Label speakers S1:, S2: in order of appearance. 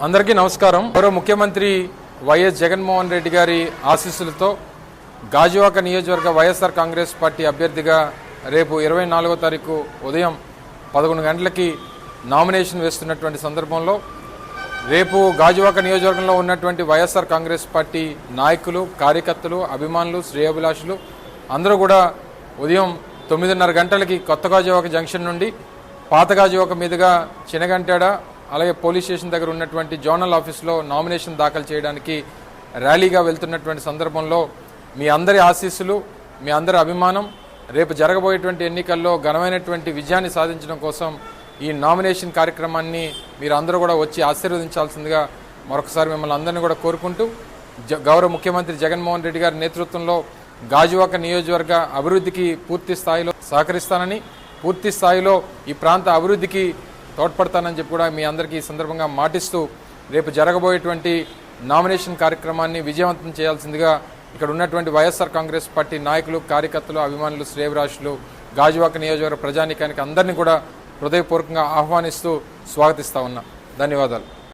S1: అందరికీ నమస్కారం. గౌరవ ముఖ్యమంత్రి వైఎస్ జగన్మోహన్ రెడ్డి గారి ఆశీస్సులతో గాజువాక నియోజకవర్గ వైఎస్ఆర్ కాంగ్రెస్ పార్టీ అభ్యర్థిగా రేపు 24వ తారీఖు ఉదయం 11 గంటలకి నామినేషన్ వేస్తున్నటువంటి సందర్భంలో రేపు గాజువాక నియోజకవర్గంలో ఉన్నటువంటి వైఎస్ఆర్ కాంగ్రెస్ పార్టీ నాయకులు, కార్యకర్తలు, అభిమానులు, శ్రేయోభిలాషులు అందరూ కూడా ఉదయం 9:30 గంటలకి కొత్త గాజువాక జంక్షన్ నుండి పాత గాజువాక మీదుగా చినగంటాడ అలాగే పోలీస్ స్టేషన్ దగ్గర ఉన్నటువంటి జోనల్ ఆఫీస్లో నామినేషన్ దాఖలు చేయడానికి ర్యాలీగా వెళ్తున్నటువంటి సందర్భంలో మీ అందరి ఆశీస్సులు, మీ అందరి అభిమానం రేపు జరగబోయేటువంటి ఎన్నికల్లో ఘనమైనటువంటి విజయాన్ని సాధించడం కోసం ఈ నామినేషన్ కార్యక్రమాన్ని మీరు అందరూ కూడా వచ్చి ఆశీర్వదించాల్సిందిగా మరొకసారి మిమ్మల్ని అందరినీ కూడా కోరుకుంటూ గౌరవ ముఖ్యమంత్రి జగన్మోహన్ రెడ్డి గారి నేతృత్వంలో గాజువాక నియోజకవర్గ అభివృద్ధికి పూర్తి స్థాయిలో సహకరిస్తానని, పూర్తి స్థాయిలో ఈ ప్రాంత అభివృద్ధికి తోడ్పడతానని చెప్పి కూడా మీ అందరికీ ఈ సందర్భంగా మాటిస్తూ రేపు జరగబోయేటువంటి నామినేషన్ కార్యక్రమాన్ని విజయవంతం చేయాల్సిందిగా ఇక్కడ ఉన్నటువంటి వైఎస్ఆర్ కాంగ్రెస్ పార్టీ నాయకులు, కార్యకర్తలు, అభిమానులు, శ్రేయోభిలాషులు, గాజువాక నియోజకవర్గ ప్రజానీకానికి అందరినీ కూడా హృదయపూర్వకంగా ఆహ్వానిస్తూ స్వాగతిస్తా ఉన్నా. ధన్యవాదాలు.